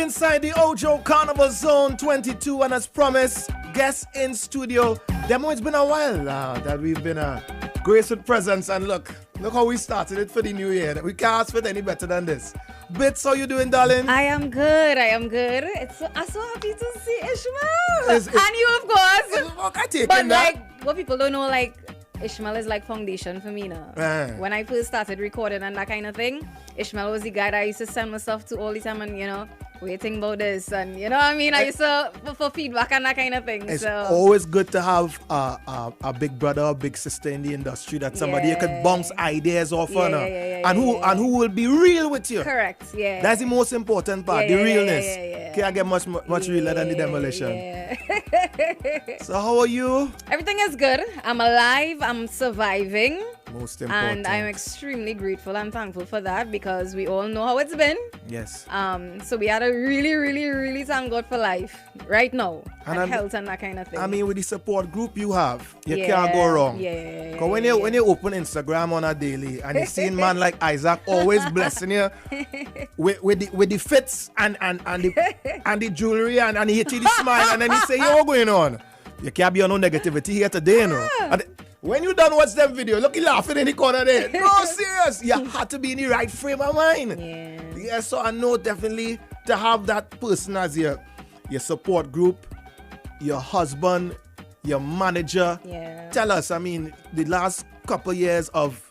inside the Ojo Carnival Zone 22, and as promised, guests in studio. Demo, it's been a while that we've been graced with presence, and look how we started it for the new year. We can't ask for it any better than this. Bitts, how you doing, darling? I am good. I'm so happy to see Ishmael. And you, of course. But like, what people don't know, like, Ishmael is like foundation for me now. When I first started recording and that kind of thing, Ishmael was the guy that I used to send my stuff to all the time, and waiting about this, and you know what I mean? I used to for feedback and that kind of thing. It's always good to have a big brother or big sister in the industry, that somebody you could bounce ideas off on, and who will be real with you. Correct. Yeah. That's the most important part, the realness. Can't get much realer than the demolition. So how are you? Everything is good. I'm alive. I'm surviving. Most important. And I'm extremely grateful and thankful for that, because we all know how it's been. Yes. So we had a really thank God for life right now, and health and that kind of thing. I mean, with the support group you have, you can't go wrong. Because when you open Instagram on a daily and you see man like Isaac always blessing you with the fits and the jewelry and he hit you the smile and then he say, yo, what's going on? You can't be on no negativity here today, And when you done watch them video, look, you laughing in the corner there. No, serious. You had to be in the right frame of mind. Yeah, so I know definitely to have that person as your support group, your husband, your manager. Yeah. Tell us, I mean, the last couple years of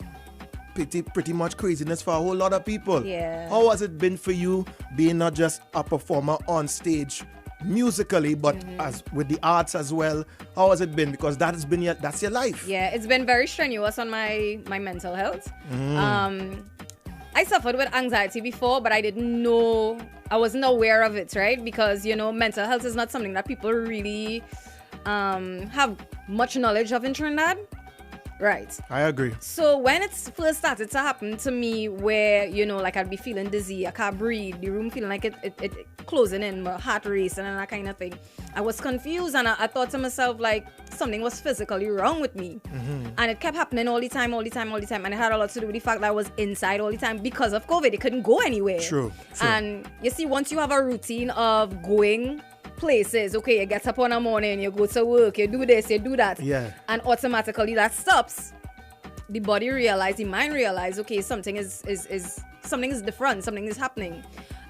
pretty much craziness for a whole lot of people. Yeah. How has it been for you being not just a performer on stage musically, but as with the arts as well? How has it been? Because that's your life. Yeah, it's been very strenuous on my mental health. I suffered with anxiety before, but I didn't know, I wasn't aware of it, right? Because mental health is not something that people really have much knowledge of in Trinidad. Right. I agree. So when it first started to happen to me, where, like I'd be feeling dizzy, I can't breathe, the room feeling like it closing in, my heart racing and that kind of thing, I was confused, and I thought to myself, like, something was physically wrong with me. And it kept happening all the time. And it had a lot to do with the fact that I was inside all the time because of COVID. It couldn't go anywhere. True. And you see, once you have a routine of going places, okay, you get up on a morning, you go to work, you do this, you do that, and automatically that stops. The body realize, the mind realize, okay, something is different, something is happening.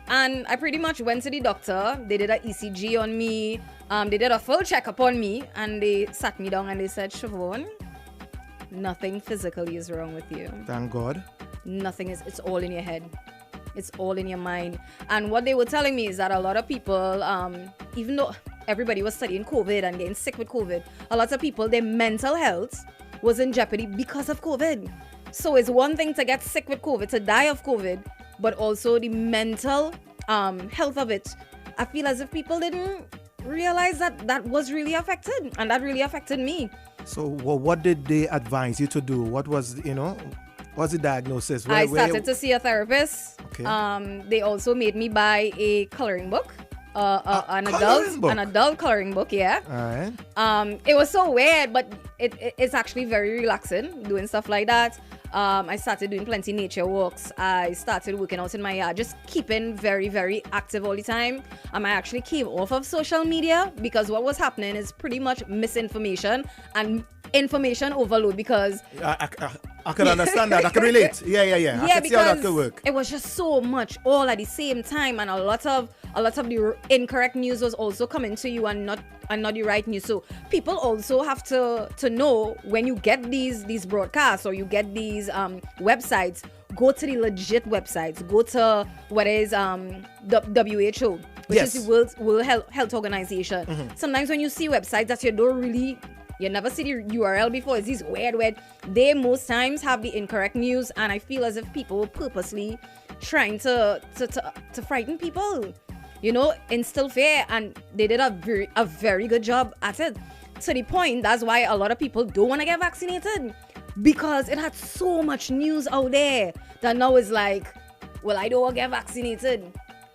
And I pretty much went to the doctor. They did an ECG on me, they did a full checkup on me, and they sat me down and they said, Siobhan, nothing physically is wrong with you. Thank God. Nothing is, it's all in your head. It's all in your mind. And what they were telling me is that a lot of people, even though everybody was studying COVID and getting sick with COVID, a lot of people, their mental health was in jeopardy because of COVID. So it's one thing to get sick with COVID, to die of COVID, but also the mental health of it. I feel as if people didn't realize that was really affected, and that really affected me. So what did they advise you to do? What was, what's the diagnosis? I started to see a therapist. Okay. They also made me buy a coloring book. An adult coloring book, yeah. All right. It was so weird, but it's actually very relaxing doing stuff like that. I started doing plenty nature walks. I started working out in my yard, just keeping very, very active all the time. I actually came off of social media because what was happening is pretty much misinformation and information overload, because I can understand that. I can relate. Yeah. I can see how that could work. It was just so much all at the same time, and a lot of the incorrect news was also coming to you, and not the right news. So people also have to know, when you get these broadcasts or you get these websites, go to the legit websites. Go to what is WHO, which is the World Health Organization. Sometimes when you see websites that you never see the URL before, it's these weird, they most times have the incorrect news, and I feel as if people purposely trying to frighten people, instill fear, and they did a very good job at it, to the point that's why a lot of people don't want to get vaccinated, because it had so much news out there that now it's like, well, I don't want to get vaccinated.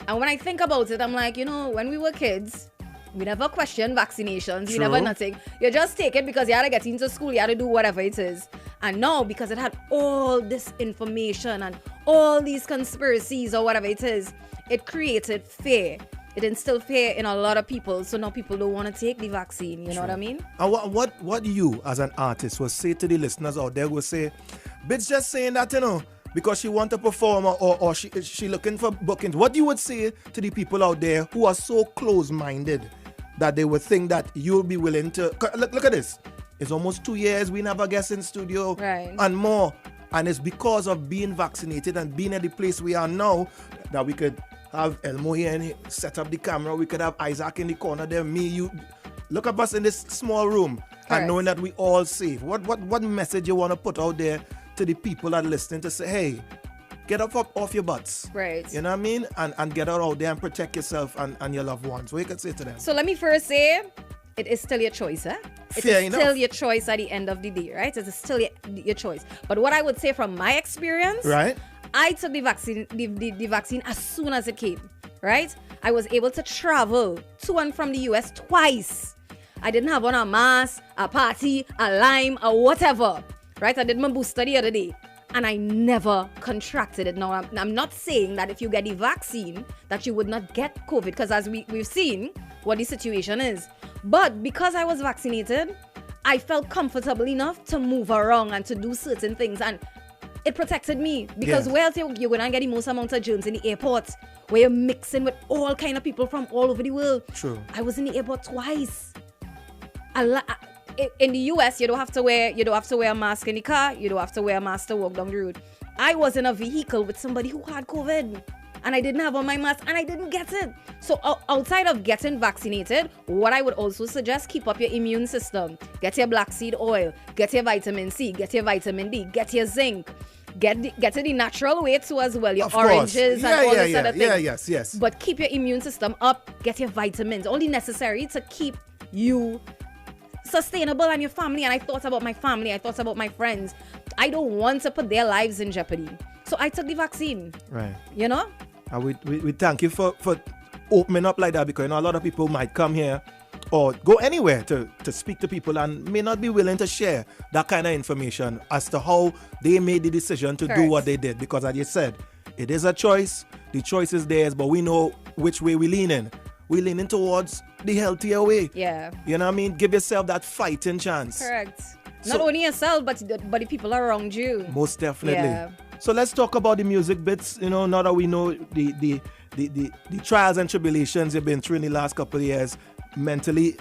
And when I think about it, I'm like, when we were kids, we never questioned vaccinations. True. We never nothing. You just take it because you had to get into school. You had to do whatever it is. And now, because it had all this information and all these conspiracies or whatever it is, it created fear. it instilled fear in a lot of people. So now people don't want to take the vaccine. You know what I mean? And what you as an artist will say to the listeners out there will say, Bitts just saying that, because she want to perform or she looking for bookings. What you would say to the people out there who are so close-minded that they would think that you'll be willing to... Look at this. It's almost 2 years. We never guest in studio and more. And it's because of being vaccinated and being at the place we are now that we could have Elmo here and set up the camera. We could have Isaac in the corner there, me, you. Look at us in this small room and knowing that we all safe. What message you want to put out there to the people that are listening to say, hey, get up off your butts. Right. You know what I mean? And get out there and protect yourself and your loved ones. What you can say to them? So let me first say, it is still your choice, eh? It Fair is enough. still your choice at the end of the day, right? It is still your choice. But what I would say from my experience, right? I took the vaccine as soon as it came, right? I was able to travel to and from the US twice. I didn't have on a mask, a party, a lime, or whatever, right? I did my booster the other day, and I never contracted it. Now, I'm not saying that if you get the vaccine, that you would not get COVID, because as we've seen what the situation is. But because I was vaccinated, I felt comfortable enough to move around and to do certain things, and it protected me. Because where else you're going to get the most amount of germs? In the airport, where you're mixing with all kind of people from all over the world. True. I was in the airport twice. In the US, you don't have to wear a mask in the car. You don't have to wear a mask to walk down the road. I was in a vehicle with somebody who had COVID, and I didn't have on my mask, and I didn't get it. So outside of getting vaccinated, what I would also suggest, keep up your immune system. Get your black seed oil, get your vitamin C, get your vitamin D, get your zinc. Get it the natural way too as well. Your oranges and all this other things. Yes. But keep your immune system up. Get your vitamins, all the necessary to keep you sustainable and your family. And I thought about my family. I thought about my friends. I don't want to put their lives in jeopardy. So I took the vaccine. Right. You know? And we thank you for opening up like that, because a lot of people might come here or go anywhere to speak to people and may not be willing to share that kind of information as to how they made the decision to do what they did. Because as you said, it is a choice. The choice is theirs, but we know which way we lean in. We leaning towards the healthier way. Yeah. You know what I mean? Give yourself that fighting chance. Correct. Not only yourself, but the people around you. Most definitely. Yeah. So let's talk about the music bits. Now that we know the trials and tribulations you've been through in the last couple of years, mentally,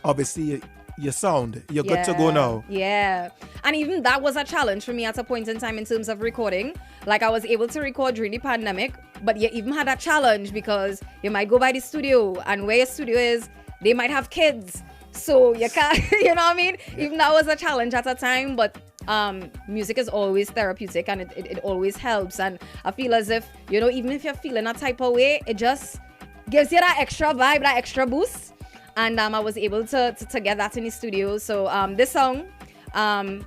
obviously, your sound, you're good to go now. Yeah. And even that was a challenge for me at a point in time in terms of recording. Like, I was able to record during the pandemic, but you even had that challenge because you might go by the studio, and where your studio is, they might have kids. So you can't, you know what I mean? Yeah. Even that was a challenge at a time, but music is always therapeutic, and it always helps. And I feel as if, even if you're feeling a type of way, it just gives you that extra vibe, that extra boost. And I was able to get that in the studio. So this song,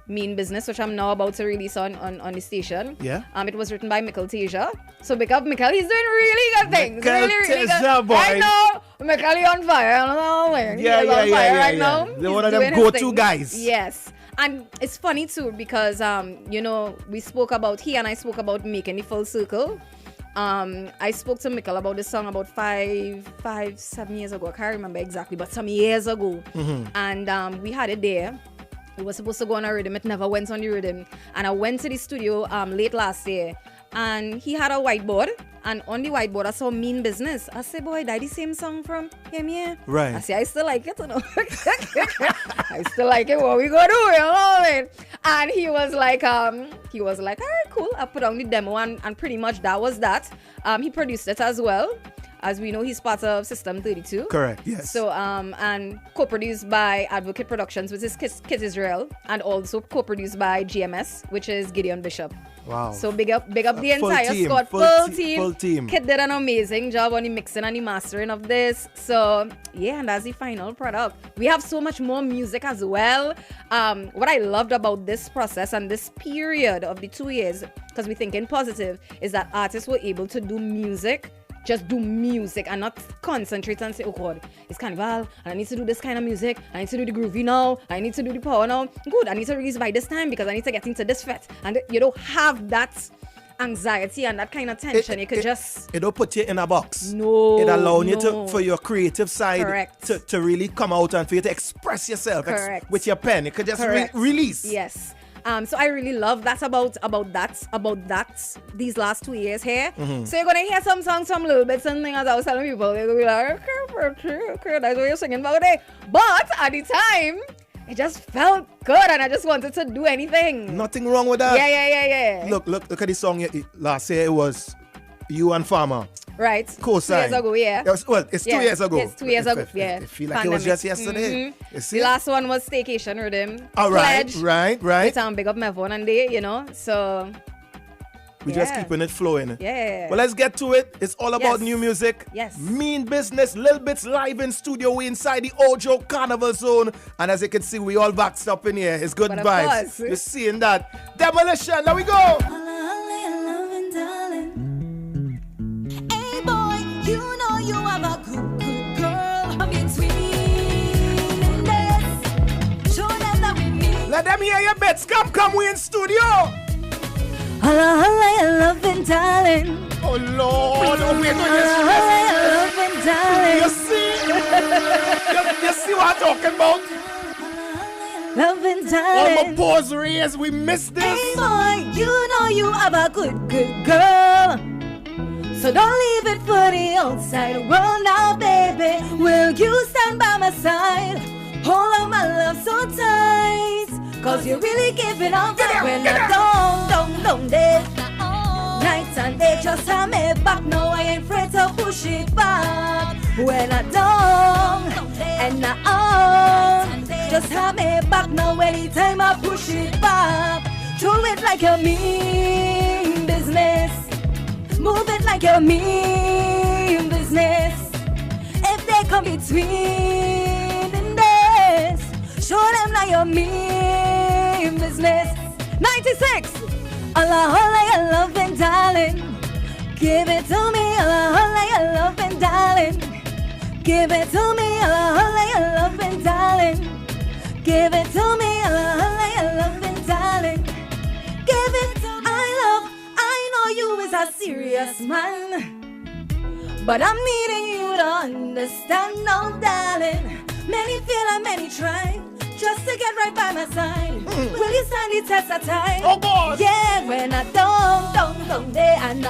Mean Business, which I'm now about to release on the station. Yeah. It was written by Mikkel Teja. So big up Mikkel. He's doing really good things. Really good. Boy. I know. Mikkel, on fire. I don't know where. Yeah. Right now. They're one of them go-to guys. Yes. And it's funny too because, he and I spoke about making the full circle. I spoke to Mikkel about this song about 7 years ago. I can't remember exactly, but some years ago. Mm-hmm. And we had it there. It was supposed to go on a rhythm. It never went on the rhythm. And I went to the studio late last year, and he had a whiteboard. And on the whiteboard, I saw Mean Business. I said, boy, that the same song from him here? Right. I said, I still like it, I still like it. What we gonna do? You know what I mean? And he was like, all right, cool. I put on the demo, and pretty much that was that. He produced it as well. As we know, he's part of System 32. Correct, yes. So, and co-produced by Advocate Productions, which is Kid Israel, and also co-produced by GMS, which is Gideon Bishop. Wow. So big up the entire squad, full team. Kid did an amazing job on the mixing and the mastering of this. So, yeah, and that's the final product. We have so much more music as well. What I loved about this process and this period of the 2 years, because we're thinking positive, is that artists were able to do music. Just do music and not concentrate and say, oh God, it's carnival and I need to do this kind of music. I need to do the groovy now. I need to do the power now. Good, I need to release by this time because I need to get into this fete. And you don't have that anxiety and that kind of tension. You could just... It don't put you in a box. No. It allows you to, for your creative side, Correct. to really come out and for you to express yourself with your pen. You could just release. Yes. So I really love that about that these last 2 years here. Mm-hmm. So you're gonna hear some songs from Lil Bitts and things as I was telling people. They're gonna be like, okay, that's what you're singing about it. But at the time, it just felt good and I just wanted to do anything. Nothing wrong with that. Yeah. Look at the song last year. It was you and Farmer. Right. Co-sign. 2 years ago, yeah. It's 2 years ago. It's 2 years ago, yeah. I feel like it was just yesterday. Mm-hmm. You see? The last one was Staycation Rhythm. All right. It's big up my phone and day, you know. So we're just keeping it flowing. Yeah. Well, let's get to it. It's all about new music. Yes. Mean Business, Lil Bitts live in studio. We inside the Ojo Carnival Zone. And as you can see, we all vaxxed up in here. It's good vibes. You're seeing that. Demolition. There we go. Let them hear your bets. Come, we in studio. Holla, loving darling. Oh Lord, loving darling. You see what I'm talking about? Loving darling. All my paws raised, we missed this. Hey boy, you know you are a good girl. So don't leave it for the outside world now, baby. Will you stand by my side? Hold on my love so tight. Cause you're really giving off when I don't dare. Nights and day just have me back. No, I ain't afraid to push it back. When I don't and I just have me back. Now anytime I push it back. Do it like you mean business. Move it like you mean business. If they come between in this, show them like you mean business. 96. Holla, you loving darling. Give it to me. Holla, you loving darling. Give it to me. Holla, you loving darling. Give it to me. Holla, you loving darling. Give it to me. I know you is a serious man, but I'm needing you to understand now, darling. Many feel and many try just to get right by my side. Will you stand the test of time? Oh God! Yeah, when I don't there and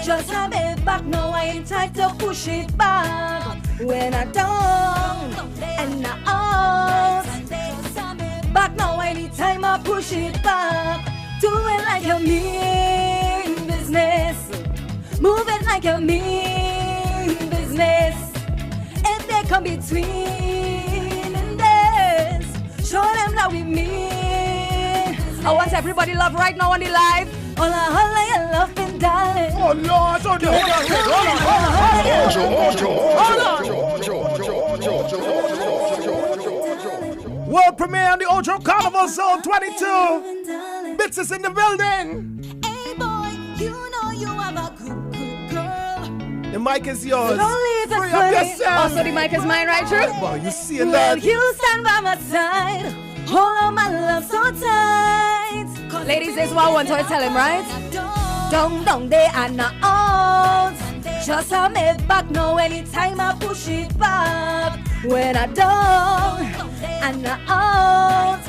just have it back. No, I ain't tried to push it back. When I don't and back now, anytime I push it back. Do it like you mean business. Move it like you mean business. If they come between in this, show them that we mean. I want everybody love right now on the live. Holla, you loving darling. Oh Lord, World premiere on the Ojo Carnival Zone 22. Bitts is in the building. Hey boy, you know you are a good girl. The mic is yours. Don't leave Free up yourself. Also, the mic is mine, right, True? Boy, you see that? Will you stand by my side? Hold on my love so tight. Ladies, this is what I want to tell him, right? Don't they and out. Just a me back now anytime I push it back. When I don't and out.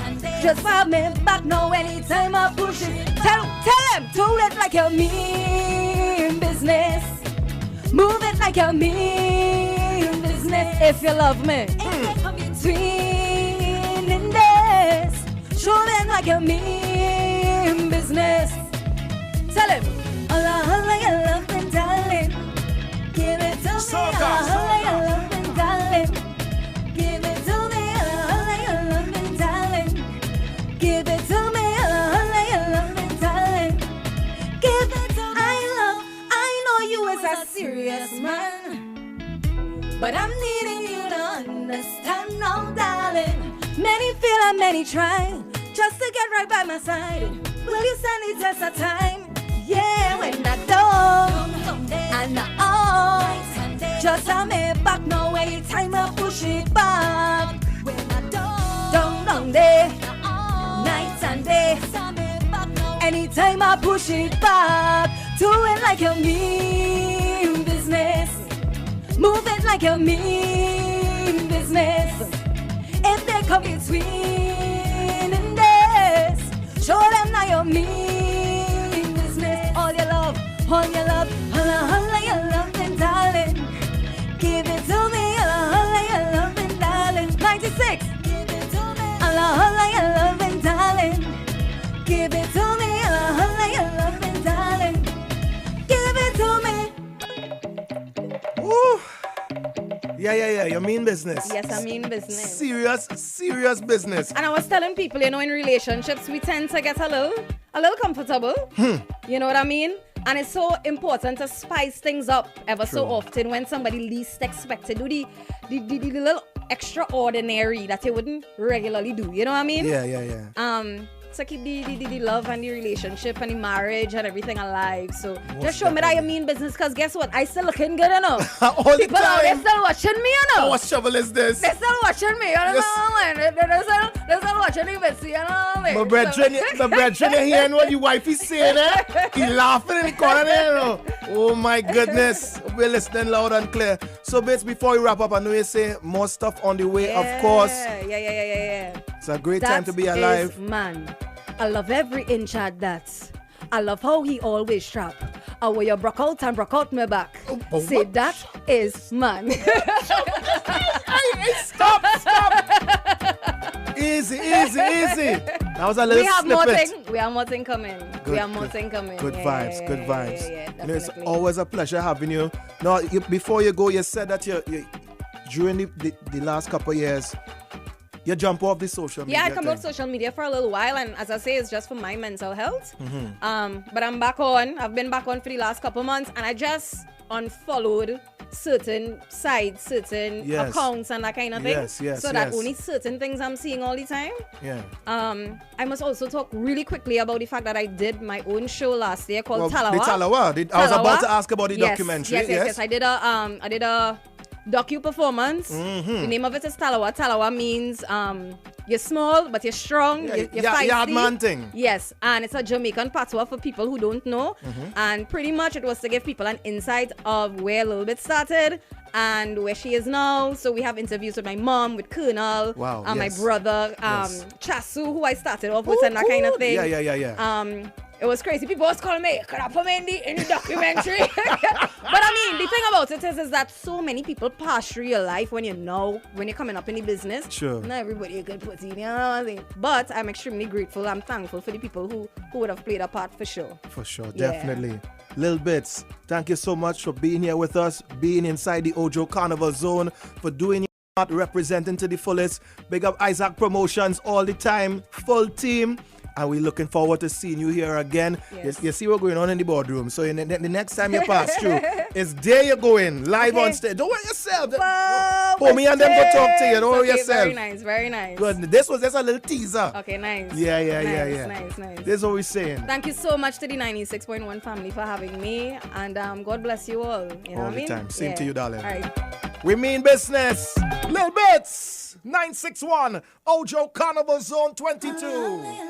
Just have me back now anytime I push it. Tell him, do it like you mean business. Move it like you mean business. If you love me. Between in this, show them like you mean business. Tell him, holla, you loving darling. Give it to me, holla, you loving darling. Give it to me, holla, you loving darling. Give it to me, holla, you loving darling. Give it to me. I know you is a serious man, but I'm needing you to understand now, darling. Many feel and many try just to get right by my side. Will you stand the test of time? Yeah, when I don't and I just have me back now anytime I push it back. When I don't there, nights and day, anytime time I push it back. Do it like you mean business. Move it like you mean business. If they come between in this, show them now you mean business. All your love, holla, your love, and darling. Give it to me, holla, your love, and darling. 96. Give it to me, holla, your love, and darling. Give it to me, holla, your love, and darling. Give it to me. Woo. Yeah. You mean business. Yes, I mean business. Serious business. And I was telling people, in relationships, we tend to get a little comfortable. You know what I mean? And it's so important to spice things up ever so often when somebody least expected. Do the little extraordinary that you wouldn't regularly do. You know what I mean? Yeah. To keep the love and the relationship and the marriage and everything alive. So just show me that you mean business, because guess what? I still looking good enough. All the People out there time. still watching me, you know. What shovel is this? They're still watching me, you know what I mean? They're still watching me, but see, you know what I mean? My brethren, you hearing what your wife is saying, eh? He laughing in the corner there, you know. Oh my goodness. We're listening loud and clear. So, Bitts, before we wrap up, I know you say more stuff on the way, of course. Yeah. It's a great time to be alive. Is man. I love every inch of that. I love how he always strap. I wear your broke out and broke out my back. Say what? that is man. Hey, stop. Easy. That was a little snippet. We have more thing coming. Good vibes. Yeah, You know, it's always a pleasure having you. Now, before you go, you said that you during the last couple of years, you jump off the social media. Yeah, I come off social media for a little while, and as I say, it's just for my mental health. But I'm back on. I've been back on for the last couple months, and I just unfollowed certain sites, certain accounts, and that kind of thing. So that only certain things I'm seeing all the time. Yeah. I must also talk really quickly about the fact that I did my own show last year called Talawa. The Talawa. I was about to ask about the documentary. Yes. I did a docu performance. The name of it is Talawa. Talawa means you're small but you're strong. You're feisty. Yard man thing. Yes, and it's a Jamaican patois for people who don't know. And pretty much it was to give people an insight of where Lil Bitts started and where she is now. So we have interviews with my mom, with Colonel, my brother, Chasu, who I started off with, and that kind of thing. Yeah. It was crazy. People was calling me, could I put me in the documentary? But I mean, the thing about it is that so many people pass through your life when you're coming up in the business. Sure. Not everybody could put in, you know what I mean? But I'm extremely grateful. I'm thankful for the people who would have played a part for sure. For sure, definitely. Lil Bitts, thank you so much for being here with us, being inside the Ojo Carnival Zone, for doing your part, representing to the fullest. Big up Isaac Promotions all the time, full team. And we're looking forward to seeing you here again. Yes. You see what's going on in the boardroom. So the next time you pass through, it's there you're going, live on stage. Don't worry yourself. Me and them go talk to you. Don't worry yourself. Very nice. Good. This was just a little teaser. Okay, nice. Yeah. Nice. This is what we're saying. Thank you so much to the 96.1 family for having me. And God bless you all. You know all what I mean? the time. Same to you, darling. All right. We mean business. Lil Bitts, 961, Ojo Carnival Zone 22.